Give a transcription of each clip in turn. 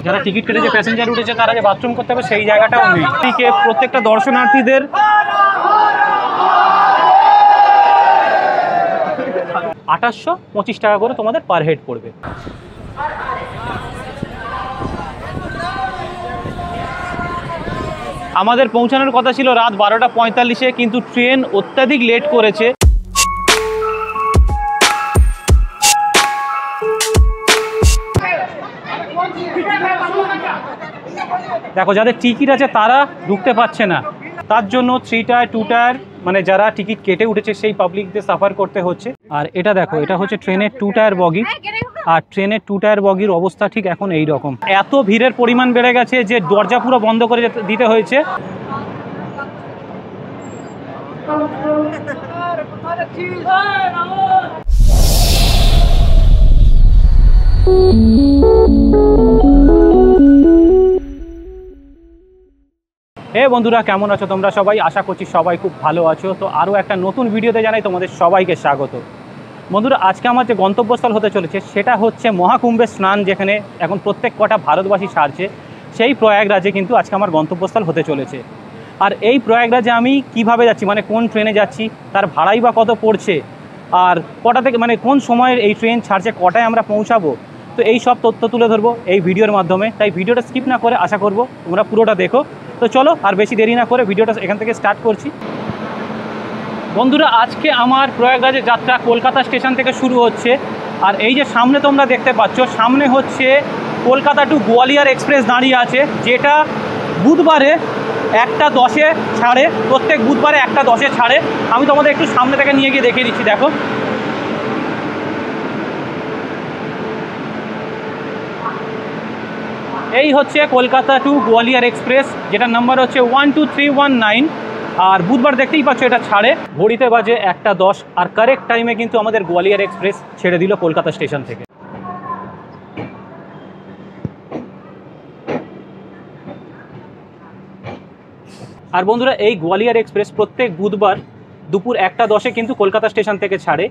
যারা টিকিট কেটেছে প্যাসেঞ্জার উঠেছে তারা যে বাথরুম করতে হবে সেই জায়গাটাও নেই। প্রত্যেকটা দর্শনার্থীদের 2825 টাকা করে তোমাদের পার হেড পড়বে। আমাদের পৌঁছানোর কথা ছিল রাত 12টা 45-এ, কিন্তু ট্রেন অত্যাধিক লেট করেছে। দেখো যাদের টিকিট আছে তারা ঢুকতে পারছে না, তার জন্য 3 টায়ার 2 টায়ার মানে যারা টিকিট কেটে উঠেছে সেই পাবলিকদের সাফার করতে হচ্ছে। আর এটা দেখো, এটা হচ্ছে ট্রেনের 2 টায়ার বগি, আর ট্রেনের 2 টায়ার বগির অবস্থা ঠিক এখন এই রকম। এত ভিড়ের পরিমাণ বেড়ে গেছে যে দরজা পুরো বন্ধ করে দিতে হয়েছে। হে বন্ধুরা, কেমন আছো তোমরা সবাই? আশা করছি সবাই খুব ভালো আছো। তো আরও একটা নতুন ভিডিওতে জানাই তোমাদের সবাইকে স্বাগত। বন্ধুরা, আজকে আমার যে গন্তব্যস্থল হতে চলেছে সেটা হচ্ছে মহাকুম্ভের স্নান, যেখানে এখন প্রত্যেক কটা ভারতবাসী সারছে, সেই প্রয়াগরাজে কিন্তু আজকে আমার গন্তব্যস্থল হতে চলেছে। আর এই প্রয়াগরাজে আমি কিভাবে যাচ্ছি, মানে কোন ট্রেনে যাচ্ছি, তার ভাড়াই বা কত পড়ছে, আর কটা থেকে মানে কোন সময়ের এই ট্রেন ছাড়ছে, কটায় আমরা পৌঁছাবো, তো এই সব তথ্য তুলে ধরবো এই ভিডিওর মাধ্যমে। তাই ভিডিওটা স্কিপ না করে আশা করব তোমরা পুরোটা দেখো। তো চলো আর বেশি দেরি না করে ভিডিওটা এখান থেকে স্টার্ট করছি। বন্ধুরা, আজকে আমার প্রয়াগরাজের যাত্রা কলকাতা স্টেশন থেকে শুরু হচ্ছে। আর এই যে সামনে তোমরা দেখতে পাচ্ছ, সামনে হচ্ছে কলকাতা টু গোয়ালিয়র এক্সপ্রেস দাঁড়িয়ে আছে, যেটা বুধবারে 1:10-এ ছাড়ে। প্রত্যেক বুধবারে 1:10-এ ছাড়ে। আমি তোমাদের একটু সামনে থেকে নিয়ে গিয়ে দেখিয়ে দিচ্ছি। দেখো, এই হচ্ছে কলকাতা টু গোয়ালিয়র এক্সপ্রেস, যেটার নাম্বার হচ্ছে 12319। আর বুধবার দেখতেই পাচ্ছ এটা ছাড়ে। ঘড়িতে বাজে 1:10, আর কারেক্ট টাইমে কিন্তু আমাদের গোয়ালিয়র এক্সপ্রেস ছেড়ে দিল কলকাতা স্টেশন থেকে। আর বন্ধুরা, এই গোয়ালিয়র এক্সপ্রেস প্রত্যেক বুধবার দুপুর 1:10-এ কিন্তু কলকাতা স্টেশন থেকে ছাড়ে,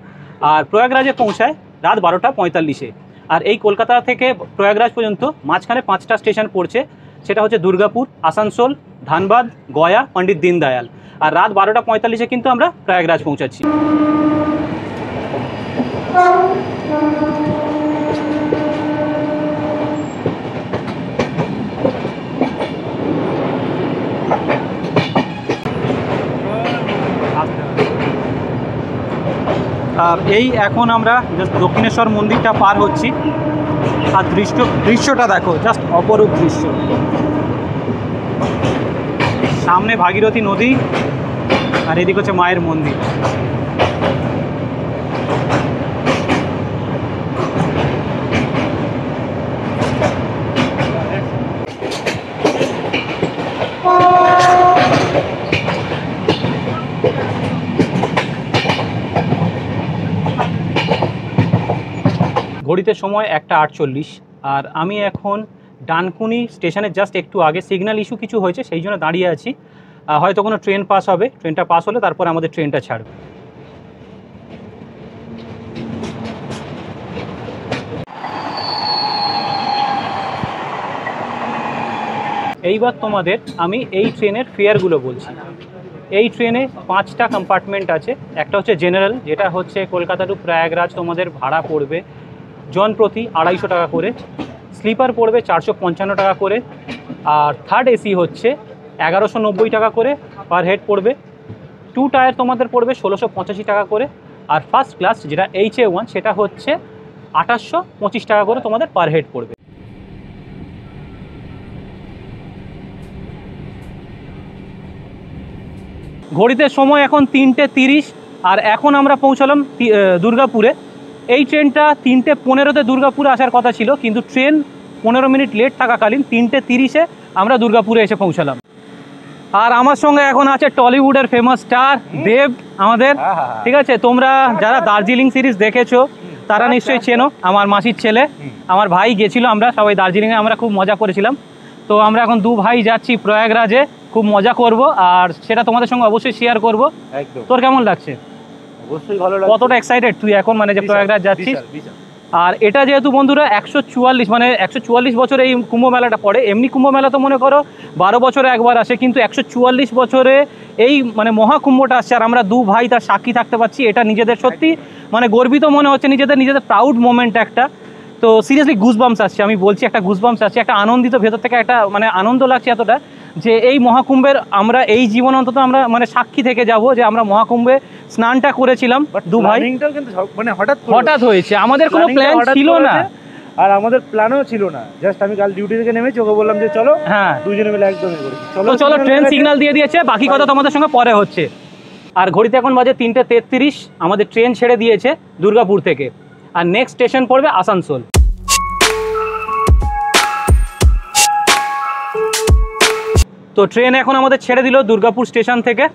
আর প্রয়াগরাজে পৌঁছায় রাত 12টা 45-এ। আর এই কলকাতা থেকে প্রয়াগরাজ পর্যন্ত মাঝখানে 5টা স্টেশন পড়ছে, সেটা হচ্ছে দুর্গাপুর, আসানসোল, ধানবাদ, গয়া, পণ্ডিত দীনদয়াল। আর রাত 12টা 45-এ কিন্তু আমরা প্রয়াগরাজ পৌঁছাচ্ছি। এই এখন আমরা জাস্ট দক্ষিণেশ্বর মন্দিরটা পার হচ্ছি। আর দৃশ্যটা দেখো, জাস্ট অপরূপ দৃশ্য। সামনে ভাগীরথী নদী, আর এদিকে হচ্ছে মায়ের মন্দির। ঘড়িতে সময় 1:48, আর আমি এখন ডানকুনি স্টেশনের জাস্ট একটু আগে। সিগন্যাল ইস্যু কিছু হয়েছে, সেই জন্য দাঁড়িয়ে আছি। হয়তো কোনো ট্রেন পাস হবে, ট্রেনটা পাস হলে তারপর আমাদের ট্রেনটা ছাড়বে। এইবার তোমাদের আমি এই ট্রেনের ফেয়ারগুলো বলছি। এই ট্রেনে 5টা কম্পার্টমেন্ট আছে। একটা হচ্ছে জেনারেল, যেটা হচ্ছে কলকাতা টু প্রয়াগরাজ তোমাদের ভাড়া পড়বে জন প্রতি 250 টাকা করে। স্লিপার পড়বে 455 টাকা করে। আর থার্ড এসি হচ্ছে 1190 টাকা করে পার হেড পড়বে। 2 টায়ার তোমাদের পড়বে 1685 টাকা করে। আর ফার্স্ট ক্লাস যেটা HA1, সেটা হচ্ছে 2825 টাকা করে তোমাদের পার হেড পড়বে। ঘড়িতে সময় এখন 3:30, আর এখন আমরা পৌঁছালাম দুর্গাপুরে। এই ট্রেনটা 3:15-তে দুর্গাপুরে আসার কথা ছিল, কিন্তু ট্রেন 15 মিনিট লেট থাকাকালীন 3:30-এ আমরা দুর্গাপুরে এসে পৌঁছালাম। আর আমার সঙ্গে এখন আছে টলিউডের ফেমাস স্টার দেব আমাদের। ঠিক আছে, তোমরা যারা দার্জিলিং সিরিজ দেখেছো তারা নিশ্চয়ই চেনো। আমার মাসির ছেলে, আমার ভাই গেছিল, আমরা সবাই দার্জিলিংয়ে আমরা খুব মজা করেছিলাম। তো আমরা এখন 2 ভাই যাচ্ছি প্রয়াগরাজে, খুব মজা করব, আর সেটা তোমাদের সঙ্গে অবশ্যই শেয়ার করব। তোর কেমন লাগছে? অবশ্যই ভালো লাগছে। কতটা এক্সাইটেড তুই এখন, মানে যে প্রয়াগরাজ যাচ্ছিস? আর এটা যেহেতু বন্ধুরা 144 মানে 144 বছরে এই কুম্ভ মেলাটা পড়ে। এমনি কুম্ভ মেলা তো মনে করো 12 বছরে একবার আসে, কিন্তু 144 বছরে এই মানে মহাকুম্ভটা আসছে আর আমরা দু ভাই তার সাক্ষী থাকতে পারছি। এটা নিজেদের সত্যি মানে গর্বিত মনে হচ্ছে, নিজেদের প্রাউড মোমেন্ট একটা। তো সিরিয়াসলি গুজবাম্পস আসছে, আমি বলছি একটা গুজবাম্পস আসছে, একটা আনন্দিত ভেতর থেকে একটা মানে আনন্দ লাগছে এতটা যে এই মহাকুম্ভের আমরা এই জীবন অন্তত আমরা মানে সাক্ষী থেকে যাব যে আমরা মহাকুম্ভে স্নানটা করেছিলাম দু ভাই। মানে হঠাৎ হয়েছে, আমাদের কোনো প্ল্যান ছিল না আর আমাদের প্ল্যানও ছিল না। জাস্ট আমি কাল ডিউটি থেকে নেমেছি, ওকে বললাম যে চলো, হ্যাঁ দুজনে মিলে একদমই করেছি। চলো ট্রেন সিগন্যাল দিয়ে দিয়েছে, বাকি কথা তোমাদের সঙ্গে পরে হচ্ছে। আর ঘড়িতে এখন বাজে 3:33, আমাদের ট্রেন ছেড়ে দিয়েছে দুর্গাপুর থেকে, আর নেক্সট স্টেশন পড়বে আসানসোল। তো ট্রেন এখন আমাদের ছেড়ে দিল দুর্গাপুর স্টেশন থেকে।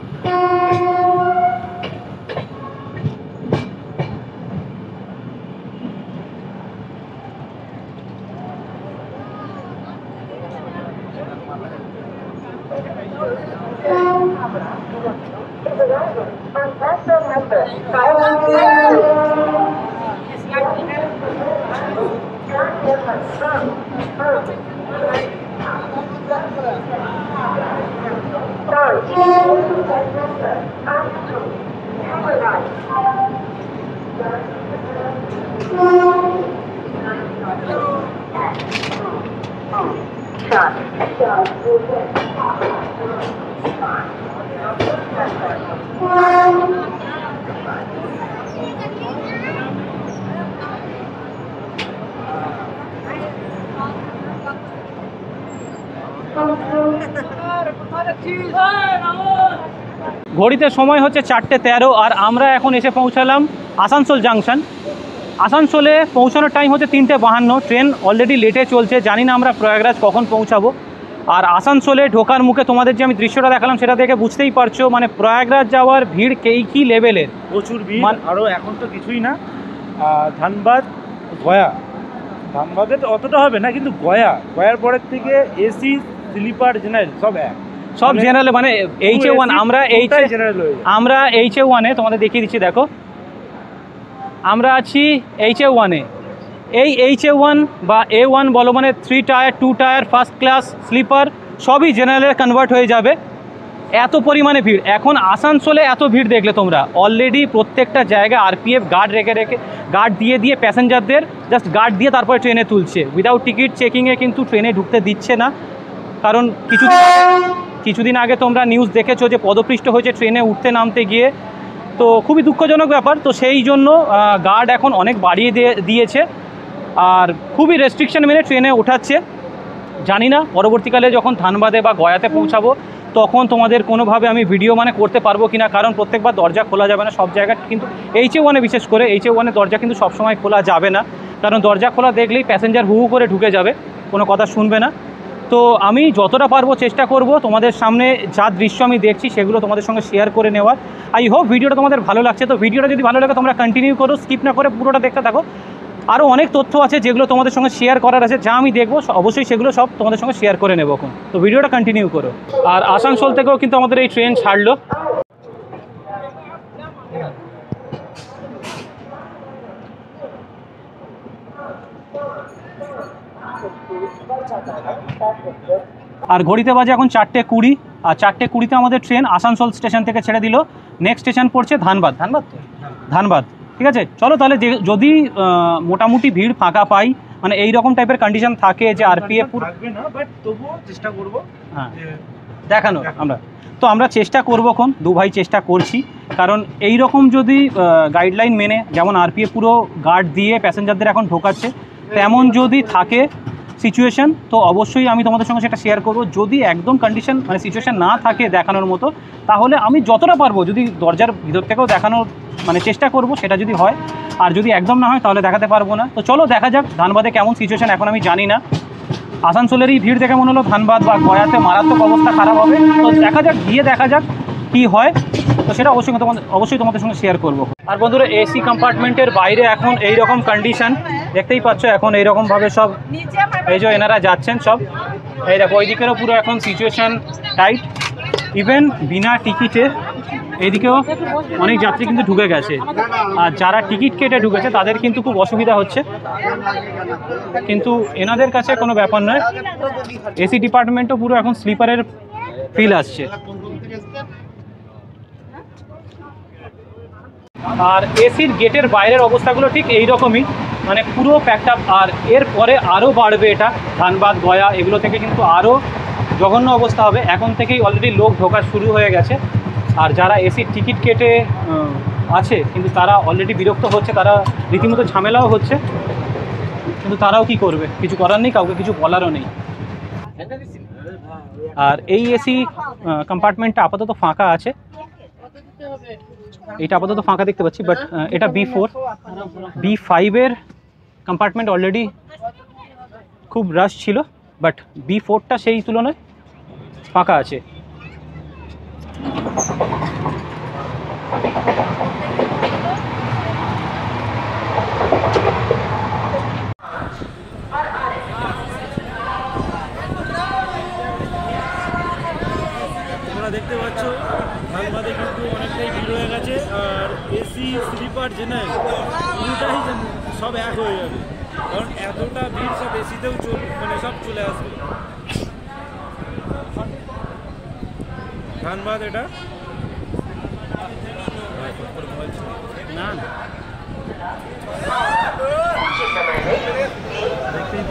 ঘড়িতে সময় হচ্ছে 4:13 আর আমরা এখন এসে পৌঁছালাম আসানসোল জাংশন। আসানসোলে পৌঁছানোর টাইম হচ্ছে 3:52। ট্রেন অলরেডি লেটে চলছে, জানি না আমরা প্রয়াগরাজ কখন পৌঁছাবো। আর আসানসোলে ঢোকার মুখে তোমাদের যে আমি দৃশ্যটা দেখালাম সেটা দেখে বুঝতেই পারছো মানে প্রয়াগরাজ যাওয়ার ভিড় কী লেভেলের, প্রচুর ভিড়। আরও এখন তো কিছুই না, ধানবাদ গয়া, ধানবাদে তো অতটা হবে না, কিন্তু গয়ার পরের থেকে এসি স্লিপার জেনারেল সব জেনারেল মানে HA1 আমরা HA1-এ তোমাদের দেখিয়ে দিচ্ছি। দেখো আমরা আছি HA1-এ। এই HA1 বা A1 বলো মানে 3 tier 2 tier first class sleeper সবই জেনারেলে কনভার্ট হয়ে যাবে। এত পরিমাণে ভিড় এখন আসানসোলে, এত ভিড় দেখলে তোমরা অলরেডি প্রত্যেকটা জায়গায় RPF গার্ড রেখে গার্ড দিয়ে প্যাসেঞ্জারদের জাস্ট গার্ড দিয়ে তারপরে ট্রেনে তুলছে। উইদাউট টিকিট চেকিংয়ে কিন্তু ট্রেনে ঢুকতে দিচ্ছে না, কারণ কিছুদিন আগে তোমরা নিউজ দেখেছো যে পদপৃষ্ঠ হয়েছে ট্রেনে উঠতে নামতে গিয়ে, তো খুবই দুঃখজনক ব্যাপার। তো সেই জন্য গার্ড এখন অনেক বাড়িয়ে দিয়েছে আর খুবই রেস্ট্রিকশন মেনে ট্রেনে ওঠাচ্ছে। জানি না পরবর্তীকালে যখন ধানবাদে বা গয়াতে পৌঁছাবো তখন তোমাদের কোনোভাবে আমি ভিডিও মানে করতে পারবো কিনা, কারণ প্রত্যেকবার দরজা খোলা যাবে না সব জায়গায়, কিন্তু HA1-এ বিশেষ করে HA1-এ দরজা কিন্তু সবসময় খোলা যাবে না, কারণ দরজা খোলা দেখলেই প্যাসেঞ্জার হু করে ঢুকে যাবে, কোনো কথা শুনবে না। তো আমি যতটা পারবো চেষ্টা করব তোমাদের সামনে যা দৃশ্য আমি দেখছি সেগুলো তোমাদের সঙ্গে শেয়ার করে নেওয়ার। আই হোপ ভিডিওটা তোমাদের ভালো লাগছে। তো ভিডিওটা যদি ভালো লাগে তোমরা কন্টিনিউ করো, স্কিপ না করে পুরোটা দেখতে থাকো। আরও অনেক তথ্য আছে যেগুলো তোমাদের সঙ্গে শেয়ার করার আছে, যা আমি দেখবো অবশ্যই সেগুলো সব তোমাদের সঙ্গে শেয়ার করে নেবো এখন। তো ভিডিওটা কন্টিনিউ করো। আর আসানসোল থেকেও কিন্তু আমাদের এই ট্রেন ছাড়লো। আর ঘড়িতে বাজে এখন 4:20, আর 4:20-তে আমাদের ট্রেন আসানসোল স্টেশন থেকে ছেড়ে দিল। নেক্সট স্টেশন পড়ছে ধানবাদ। ধানবাদ ঠিক আছে, চলো তাহলে। যদি মোটামুটি ভিড় ফাঁকা পাই, মানে এই রকম টাইপের কন্ডিশন থাকে যে RPF চেষ্টা করবো হ্যাঁ দেখানো আমরা চেষ্টা করবো, দু ভাই চেষ্টা করছি, কারণ এই রকম যদি গাইডলাইন মেনে যেমন RPF পুরো গার্ড দিয়ে প্যাসেঞ্জারদের এখন ঢোকাচ্ছে, তেমন যদি থাকে সিচুয়েশন তো অবশ্যই আমি তোমাদের সঙ্গে সেটা শেয়ার করব। যদি একদম কন্ডিশন মানে সিচুয়েশন না থাকে দেখানোর মতো, তাহলে আমি যতটা পারবো যদি দরজার ভিতর থেকেও দেখানোর মানে চেষ্টা করব, সেটা যদি হয়। আর যদি একদম না হয় তাহলে দেখাতে পারবো না। তো চলো দেখা যাক ধানবাদে কেমন সিচুয়েশন, এখন আমি জানি না। আসানসোলেরই ভিড় দেখে মনে হলো ধানবাদ বা গয়াতে মারাত্মক অবস্থা খারাপ হবে। তো দেখা যাক কী হয়, তো সেটা অবশ্যই তোমাদের সঙ্গে শেয়ার করব। আর বন্ধুরা AC কম্পার্টমেন্টের বাইরে এখন এই রকম কন্ডিশন দেখতেই পাচ্ছ, এখন এইরকমভাবে সব এই যে এনারা যাচ্ছেন সব, এই দেখো ওই দিকেরও পুরো এখন সিচুয়েশান টাইট। ইভেন বিনা টিকিটে এইদিকেও অনেক যাত্রী কিন্তু ঢুকে গেছে, আর যারা টিকিট কেটে ঢুকেছে তাদের কিন্তু খুব অসুবিধা হচ্ছে, কিন্তু এনাদের কাছে কোনো ব্যাপার নয়। এসি ডিপার্টমেন্টও পুরো এখন স্লিপারের ফিল আসছে। আর এসির গেটের বাইরের অবস্থাগুলো ঠিক এই রকমই, মানে পুরো প্যাকড আপ। আর এরপরে আরও বাড়বে, এটা ধানবাদ গয়া এগুলো থেকে কিন্তু আরও জঘন্য অবস্থা হবে। এখন থেকেই অলরেডি লোক ঢোকা শুরু হয়ে গেছে, আর যারা এসির টিকিট কেটে আছে কিন্তু তারা অলরেডি বিরক্ত হচ্ছে, তারা রীতিমতো ঝামেলাও হচ্ছে, কিন্তু তারাও কি করবে, কিছু করার নেই, কাউকে কিছু বলারও নেই। আর এই এসি কম্পার্টমেন্টটা আপাতত ফাঁকা আছে, এটা আপাতত ফাঁকা দেখতে পাচ্ছি, বাট এটা B4, B5-এর কম্পার্টমেন্ট অলরেডি খুব রাশ ছিল, বাট B4টা সেই তুলনায় ফাঁকা আছে। দেখতে পাচ্ছ ধানবাদে কিন্তু অনেকটাই ভিড় হয়ে গেছে, আর এসি স্লিপার জেনারেল পুরোটাই সব এক হয়ে যাবে, কারণ এতটা ভিড় সব এসিতেও মানে সব চলে আসবে। ধানবাদ এটা না দেখতেই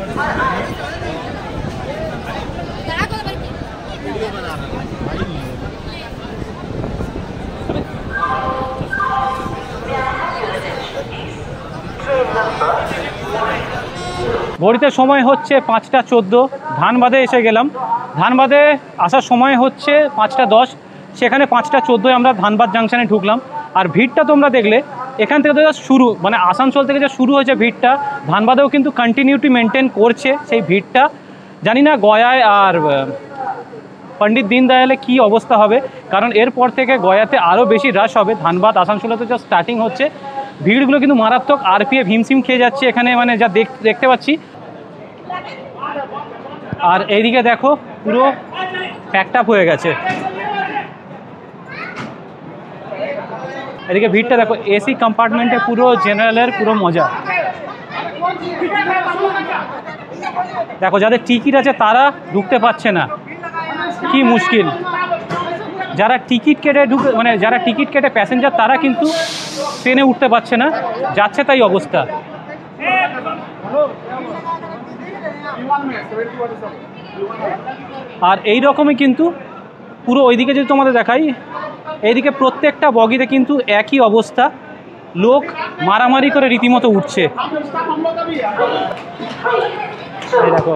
ঘড়িতে সময় হচ্ছে 5টা 14, ধানবাদে এসে গেলাম। ধানবাদে আসার সময় হচ্ছে 5টা 10, সেখানে 5টা 14 আমরা ধানবাদ জাংশনে ঢুকলাম। আর ভিড়টা তোমরা দেখলে, এখান থেকে তো যা শুরু, মানে আসানসোল থেকে যা শুরু হয়েছে ভিড়টা, ধানবাদেও কিন্তু কন্টিনিউটি মেনটেন করছে সেই ভিড়টা। জানি না গয়ায় আর পণ্ডিত দীনদয়ালে কী অবস্থা হবে, কারণ এরপর থেকে গয়াতে আরও বেশি রাশ হবে। ধানবাদ আসানসোলে তো যা স্টার্টিং হচ্ছে, ভিড়গুলো কিন্তু মারাত্মক, আরপিএফ হিমশিম খেয়ে যাচ্ছে এখানে, মানে যা দেখতে পাচ্ছি। আর এইদিকে দেখো পুরো প্যাকড আপ হয়ে গেছে, এদিকে ভিড়টা দেখো। এসি কম্পার্টমেন্টে পুরো জেনারেলের পুরো মজা। দেখো যাদের টিকিট আছে তারা ঢুকতে পারছে না, কি মুশকিল। যারা টিকিট কেটে মানে যারা টিকিট কেটে প্যাসেঞ্জার, তারা কিন্তু ট্রেনে উঠতে পারছে না, যাচ্ছে তাই অবস্থা। আর এই রকমই কিন্তু পুরো ওইদিকে যদি তোমাদের দেখাই, এইদিকে প্রত্যেকটা বগিতে কিন্তু একই অবস্থা, লোক মারামারি করে রীতিমতো উঠছে। এই দেখো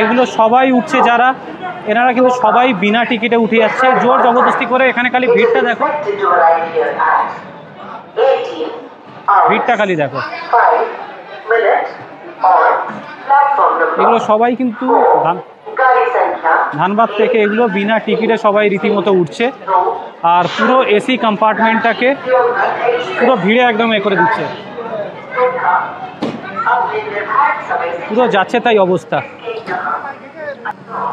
এগুলো সবাই উঠছে, যারা এনারা কিন্তু সবাই বিনা টিকিটে উঠে যাচ্ছে জোর জবরদস্তি করে। এখানে খালি ভিড়টা দেখো, ভিড়টা খালি দেখো। এগুলো সবাই কিন্তু ধানবাদ থেকে এগুলো বিনা টিকিটে সবাই রীতিমতো উঠছে, আর পুরো এসি কম্পার্টমেন্টটাকে পুরো ভিড়ে একদম এ করে দিচ্ছে, পুরো যাচ্ছে তাই অবস্থা।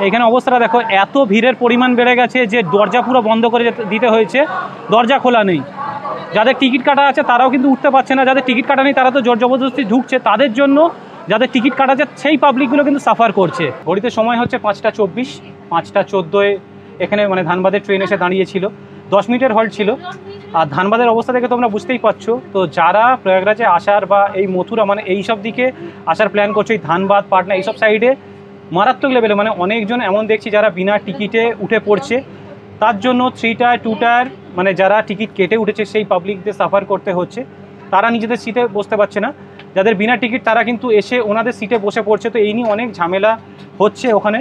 এইখানে অবস্থাটা দেখো, এত ভিড়ের পরিমাণ বেড়ে গেছে যে দরজা পুরো বন্ধ করে দিতে হয়েছে, দরজা খোলা নেই। যাদের টিকিট কাটা আছে তারাও কিন্তু উঠতে পারছে না, যাদের টিকিট কাটা নেই তারা তো জোর জবরদস্তি ঢুকছে। তাদের জন্য যাদের টিকিট কাটা আছে সেই পাবলিকগুলো কিন্তু সাফার করছে। ঘড়িতে সময় হচ্ছে 5টা 24, 5টা 14-এ এখানে মানে ধানবাদের ট্রেন এসে দাঁড়িয়েছিল, 10 মিনিটের হল্ট ছিল। আর ধানবাদের অবস্থা দেখে তোমরা বুঝতেই পারছো। তো যারা প্রয়াগরাজে আসার বা এই মথুরা মানে এই সব দিকে আসার প্ল্যান করছো, এই ধানবাদ পাটনা এইসব সাইডে মারাত্মক লেভেলে মানে অনেকজন এমন দেখছি যারা বিনা টিকিটে উঠে পড়ছে। তার জন্য 3 টায়ার 2 টায়ার মানে যারা টিকিট কেটে উঠেছে সেই পাবলিকদের সাফার করতে হচ্ছে, তারা নিজেদের সিটে বসতে পারছে না। যাদের বিনা টিকিট তারা কিন্তু এসে ওনাদের সিটে বসে পড়ছে। তো এই নিয়ে অনেক ঝামেলা হচ্ছে ওখানে,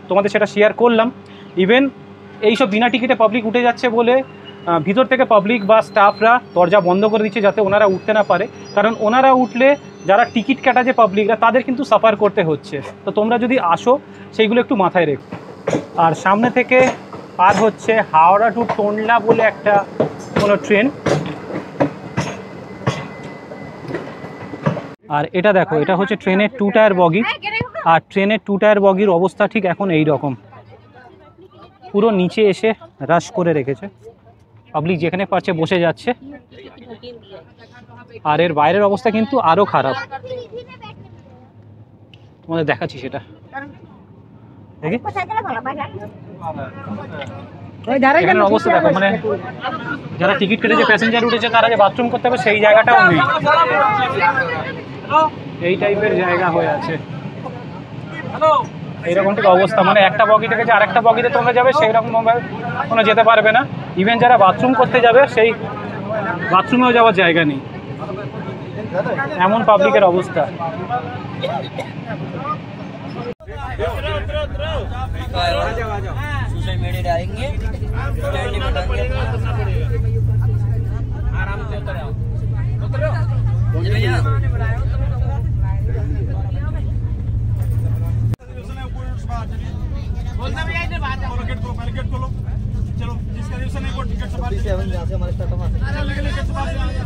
তোমাদের সেটা শেয়ার করলাম। ইভেন এইসব বিনা টিকিটে পাবলিক উঠে যাচ্ছে বলে ভিতর থেকে পাবলিক বা স্টাফরা দরজা বন্ধ করে দিচ্ছে যাতে ওনারা উঠতে না পারে, কারণ ওনারা উঠলে যারা টিকিট কাটা যে পাবলিকরা তাদের কিন্তু সাফার করতে হচ্ছে। তো তোমরা যদি আসো সেইগুলো একটু মাথায় রেখো। আর সামনে থেকে পার হচ্ছে হাওড়া টু টোন্ডলা বলে একটা কোনো ট্রেন। আর এটা দেখো, এটা হচ্ছে ট্রেনের 2 টায়ার বগি। আর ট্রেনের 2 টায়ার বগির অবস্থা ঠিক এখন এই রকম, পুরো নিচে এসে রাশ করে রেখেছে, পাবলিক যেখানে পারছে বসে যাচ্ছে। আর এর বাইরের অবস্থা কিন্তু আরও খারাপ, তোমাদের দেখাচ্ছি সেটা দেখি। এখানের অবস্থা দেখো, মানে যারা টিকিট কেটেছে প্যাসেঞ্জার উঠেছে তারা যে বাথরুম করতে হবে সেই জায়গাটাও নেই, এই টাইপের জায়গা হয়ে আছে। এইরকম ঠিক অবস্থা, মানে একটা বগি থেকে যে আরেকটা বগিতে তোমরা যাবে সেই রকম কোনো যেতে পারবে না। ইভেন যারা বাথরুম করতে যাবে সেই বাথরুমেও যাওয়ার জায়গা নেই, এমন পাবলিকের অবস্থা। सोशल मीडिया डालेंगे, स्टैंड में डालेंगे, आराम से उतरो भैया। बोलना भी है, बात है। गेट खोलो, पहले गेट खोलो, चलो जिसका रिजर्वेशन है वो टिकट से बाहर। यहाँ से हमारे स्टार्ट हुआ, चलो गेट से बाहर चलो, गेट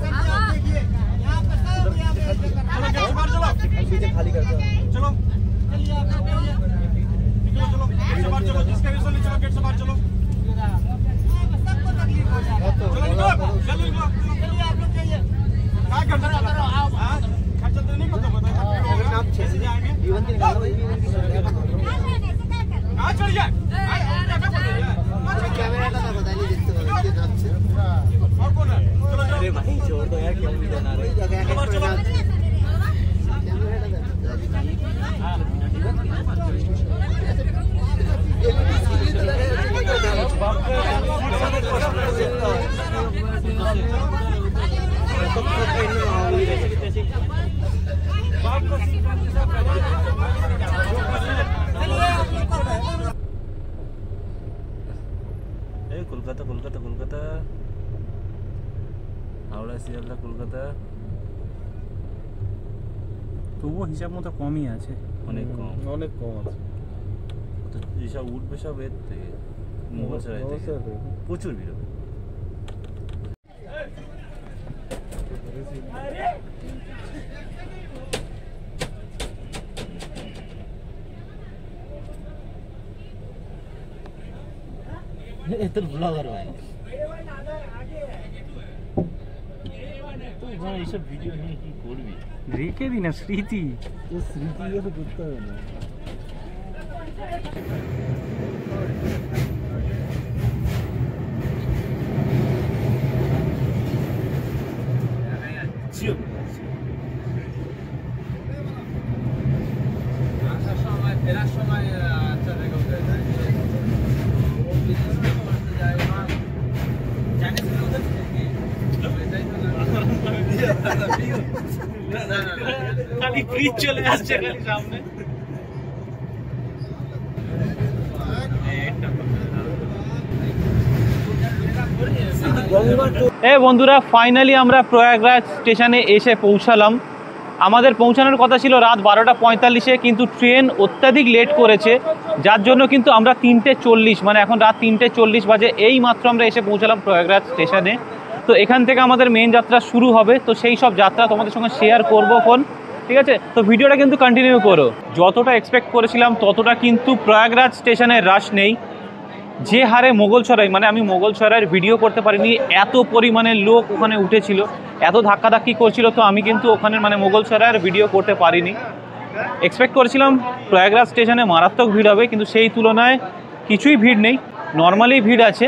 से बाहर चलो, पीछे खाली कर दो, चलो चलो जिसका रिजर्वेशन है चलो गेट से बाहर चलो, चलो निकलो, जल्दी निकलो, जल्दी आप लोग जाइए। क्या करना चाहते हो आप? खर्चा तो नहीं करते, बताओ आप 6 से जाएंगे, जीवन की निकालो भाई, जीवन की कहां चढ़ जाए, कैमरा लगा बता नहीं देखते हो इसके नाम से। और कौन है? चलो अरे भाई छोड़ दो यार, क्यों वीडियो बना रहे हो? चलो কলকাতা কলকাতা কলকাতা হাওড়া শিয়ালদা কলকাতা, তবুও হিসাব মতো কমই আছে, অনেক কম, অনেক কম আছে। তো যেসব উঠবে সব এর থেকে মোগলসরাই থেকে প্রচুর ভিড় হবে। तो ब्लॉगर भाई তো এইসব ভিডিও নিয়ে কি করবি? রেখে দিন না স্মৃতি। স্মৃতি তো করতে হবে না। ফেরার সময় আচ্ছা দেখো খালি ব্রিজ চলে আসছে খালি সামনে। বন্ধুরা ফাইনালি আমরা প্রয়াগরাজ স্টেশনে এসে পৌঁছালাম। আমাদের পৌঁছানোর কথা ছিল রাত 12:45-এ, কিন্তু ট্রেন অত্যাধিক লেট করেছে, যার জন্য কিন্তু আমরা 3:40 মানে এখন রাত 3:40 বাজে এই মাত্র আমরা এসে পৌঁছালাম প্রয়াগরাজ স্টেশনে। তো এখান থেকে আমাদের মেন যাত্রা শুরু হবে, তো সেই সব যাত্রা তোমাদের সঙ্গে শেয়ার করবো ফোন, ঠিক আছে? তো ভিডিওটা কিন্তু কন্টিনিউ করো। যতটা এক্সপেক্ট করেছিলাম ততটা কিন্তু প্রয়াগরাজ স্টেশনে রাশ নেই। যে হারে মোগলসরাই, মানে আমি মোগলসরাইয়ের ভিডিও করতে পারিনি, এত পরিমাণে লোক ওখানে উঠেছিল, এত ধাক্কাধাক্কি করছিল, তো আমি কিন্তু ওখানে মানে মোগলসরাইয়ের ভিডিও করতে পারিনি। এক্সপেক্ট করেছিলাম প্রয়াগরাজ স্টেশনে মারাত্মক ভিড় হবে, কিন্তু সেই তুলনায় কিছুই ভিড় নেই, নর্মালি ভিড় আছে।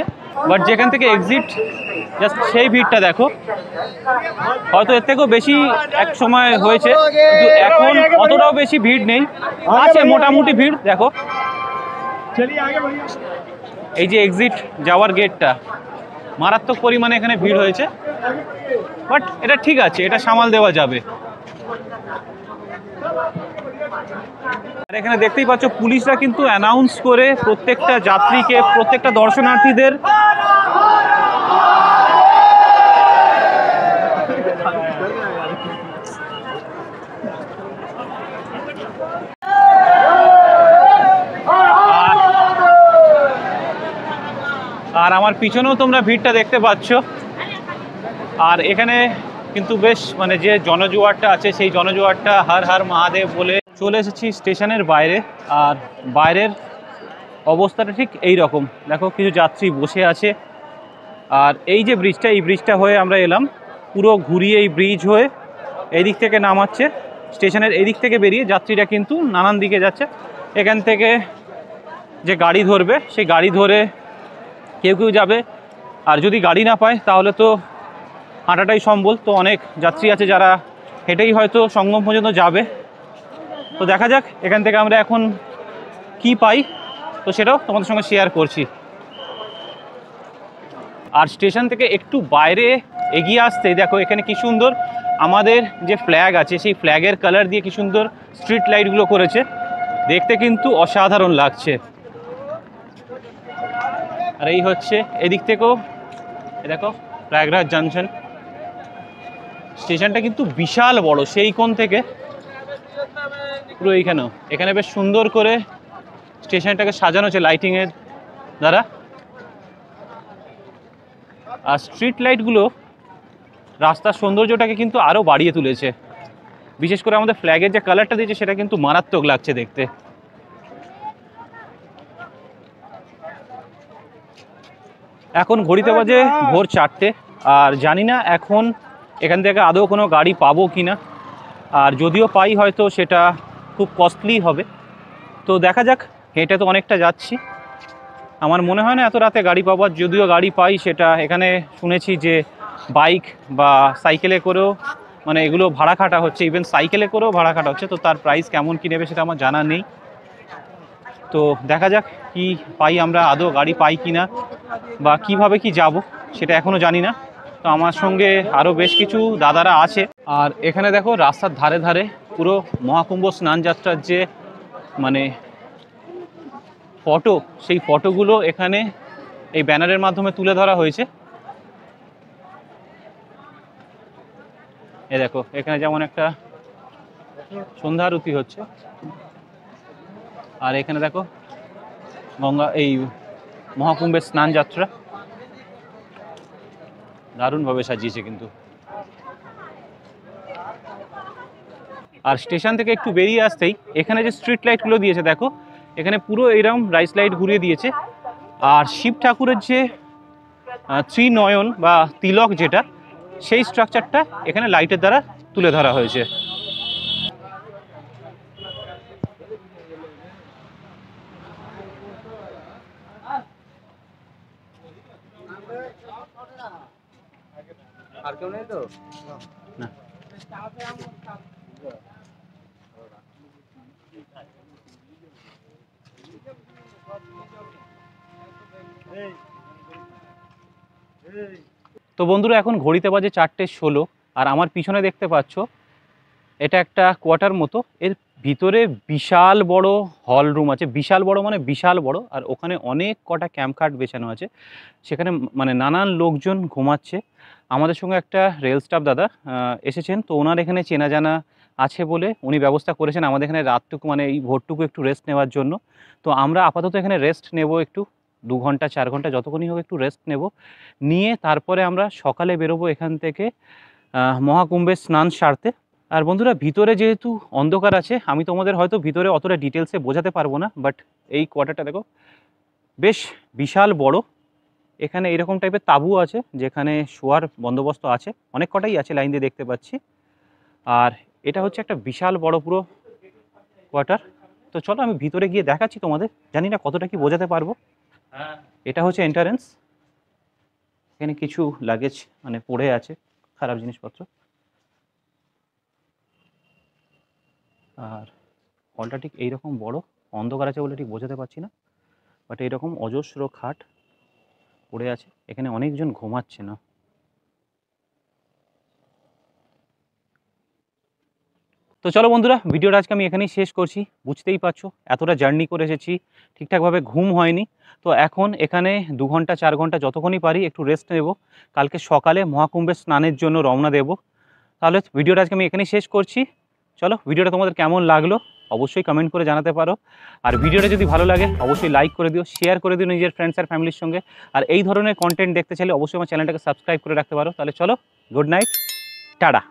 বাট যেখান থেকে এক্সিট জাস্ট সেই ভিড়টা দেখো, হয়তো এর থেকেও বেশি এক সময় হয়েছে, কিন্তু এখন অতটাও বেশি ভিড় নেই, আছে মোটামুটি ভিড় দেখো। এই যে এক্সিট যাওয়ার গেটটা, মারাত্মক পরিমাণে এখানে ভিড় হয়েছে, বাট এটা ঠিক আছে, এটা সামাল দেওয়া যাবে। আর এখানে দেখতেই পাচ্ছ পুলিশরা কিন্তু অ্যানাউন্স করে প্রত্যেকটা যাত্রীকে, প্রত্যেকটা দর্শনার্থীদের আর আমার পিছনেও তোমরা ভিড়টা দেখতে পাচ্ছ। আর এখানে কিন্তু বেশ মানে যে জনজোয়ারটা আছে সেই জনজোয়ারটা হর হর মহাদেব বলে চলে এসেছি স্টেশনের বাইরে। আর বাইরের অবস্থাটা ঠিক এই রকম। দেখো কিছু যাত্রী বসে আছে। আর এই যে ব্রিজটা, এই ব্রিজটা হয়ে আমরা এলাম, পুরো ঘুরিয়ে এই ব্রিজ হয়ে এই দিক থেকে নামাচ্ছে। স্টেশনের এই দিক থেকে বেরিয়ে যাত্রীরা কিন্তু নানান দিকে যাচ্ছে। এখান থেকে যে গাড়ি ধরবে সেই গাড়ি ধরে কেউ কেউ যাবে, আর যদি গাড়ি না পায় তাহলে তো হাঁটাটাই সম্বল। তো অনেক যাত্রী আছে যারা হেঁটেই হয়তো সঙ্গম পর্যন্ত যাবে। তো দেখা যাক এখান থেকে আমরা এখন কি পাই, তো সেটাও তোমাদের সঙ্গে শেয়ার করছি। আর স্টেশন থেকে একটু বাইরে এগিয়ে আসতে দেখো এখানে কি সুন্দর আমাদের যে ফ্ল্যাগ আছে সেই ফ্ল্যাগের কালার দিয়ে কি সুন্দর স্ট্রিট লাইটগুলো করেছে, দেখতে কিন্তু অসাধারণ লাগছে। আর এই হচ্ছে এদিক থেকেও দেখো প্রয়াগরাজ জাংশন। স্টেশনটা কিন্তু বিশাল বড়, সেই কোণ থেকে পুরো এইখানেও, এখানে বেশ সুন্দর করে স্টেশনটাকে সাজানো হচ্ছে লাইটিংয়ের দ্বারা। আর স্ট্রিট লাইটগুলো রাস্তার সৌন্দর্যটাকে কিন্তু আরও বাড়িয়ে তুলেছে। বিশেষ করে আমাদের ফ্ল্যাগের যে কালারটা দিয়েছে সেটা কিন্তু মারাত্মক লাগছে দেখতে। এখন ঘড়িতে বাজে ভোর 4টে, আর জানি না এখন এখান থেকে আদৌ কোনো গাড়ি পাবো কি না। আর যদিও পাই হয়তো সেটা খুব কস্টলি হবে। তো দেখা যাক, হেঁটে তো অনেকটা যাচ্ছি, আমার মনে হয় না এত রাতে গাড়ি পাবো। যদিও গাড়ি পাই সেটা এখানে শুনেছি যে বাইক বা সাইকেলে করেও মানে এগুলো ভাড়া খাটা হচ্ছে, ইভেন সাইকেলে করেও ভাড়া খাটা হচ্ছে। তো তার প্রাইস কেমন কী নেবে সেটা আমার জানা নেই। তো দেখা যাক কি পাই আমরা, আদৌ গাড়ি পাই কি না বা কিভাবে কি যাব সেটা এখনও জানি না। তো আমার সঙ্গে আরও বেশ কিছু দাদারা আছে। আর এখানে দেখো রাস্তার ধারে ধারে পুরো মহাকুম্ভ স্নান যাত্রার যে মানে ফটো, সেই ফটোগুলো এখানে এই ব্যানারের মাধ্যমে তুলে ধরা হয়েছে। এ দেখো এখানে যেমন একটা সন্ধ্যা আরতি হচ্ছে, আর এখানে দেখো গঙ্গা এই মহাকুম্ভের স্নান যাত্রা দারুণভাবে সাজিয়েছে কিন্তু। আর স্টেশন থেকে একটু বেরিয়ে আসতেই এখানে যে স্ট্রিট লাইটগুলো দিয়েছে দেখো, এখানে পুরো এইরকম রাইস লাইট ঘুরিয়ে দিয়েছে। আর শিব ঠাকুরের যে ত্রিনয়ন বা তিলক যেটা, সেই স্ট্রাকচারটা এখানে লাইটের দ্বারা তুলে ধরা হয়েছে। আর কেউ নেই তো না, তো বন্ধুরা এখন ঘড়িতে বাজে 4:16, আর আমার পিছনে দেখতে পাচ্ছ এটা একটা কোয়ার্টার মতো। এর ভিতরে বিশাল বড় হল রুম আছে, বিশাল বড় মানে বিশাল বড়। আর ওখানে অনেক কটা ক্যাম্প খাট বেছানো আছে, সেখানে মানে নানান লোকজন ঘুমাচ্ছে। আমাদের সঙ্গে একটা রেল স্টাফ দাদা এসেছেন, তো ওনার এখানে চেনা জানা আছে বলে উনি ব্যবস্থা করেছেন আমাদের এখানে রাতটুকু মানে এই ভোরটুকু একটু রেস্ট নেওয়ার জন্য। তো আমরা আপাতত এখানে রেস্ট নেব, একটু 2 ঘন্টা 4 ঘন্টা যতক্ষণই হোক একটু রেস্ট নেব, নিয়ে তারপরে আমরা সকালে বেরোবো এখান থেকে মহাকুম্ভের স্নান সারতে। আর বন্ধুরা ভিতরে যেহেতু অন্ধকার আছে, আমি তোমাদের হয়তো ভিতরে অতটা ডিটেলসে বোঝাতে পারবো না, বাট এই কোয়ার্টারটা দেখো বেশ বিশাল বড়। এখানে এরকম টাইপের তাঁবু আছে যেখানে শোয়ার বন্দোবস্ত আছে, অনেক কটাই আছে লাইন দিয়ে দেখতে পাচ্ছি। আর এটা হচ্ছে একটা বিশাল বড় পুরো কোয়ার্টার। তো চলো আমি ভিতরে গিয়ে দেখাচ্ছি তোমাদের, জানি না কতটা কি বোঝাতে পারবো। এটা হচ্ছে এন্ট্রান্স, এখানে কিছু লাগেজ মানে পড়ে আছে, খারাপ জিনিসপত্র। আর হলটা ঠিক এইরকম বড়, অন্ধকার আছে বলে ঠিক বোঝাতে পারছি না, বাট এইরকম অজস্র খাট পড়ে আছে, এখানে অনেকজন ঘুমাচ্ছে না। তো চলো বন্ধুরা ভিডিওটা আজকে আমি এখানেই শেষ করছি। বুঝতেই পারছো এতটা জার্নি করে এসেছি, ঠিকঠাকভাবে ঘুম হয়নি। তো এখন এখানে 2 ঘন্টা 4 ঘন্টা যতক্ষণই পারি একটু রেস্ট নেব, কালকে সকালে মহাকুম্ভের স্নানের জন্য রওনা দেব। তাহলে ভিডিওটা আজকে আমি এখানেই শেষ করছি। চলো ভিডিওটা তোমাদের কেমন লাগলো অবশ্যই কমেন্ট করে জানাতে পারো। আর ভিডিওটা যদি ভালো লাগে অবশ্যই লাইক করে দিও, শেয়ার করে দিও নিজের ফ্রেন্ডস আর ফ্যামিলির সঙ্গে। আর এই ধরনের কন্টেন্ট দেখতে চাইলে অবশ্যই আমার চ্যানেলটাকে সাবস্ক্রাইব করে রাখতে পারো। তাহলে চলো, গুড নাইট, টাটা।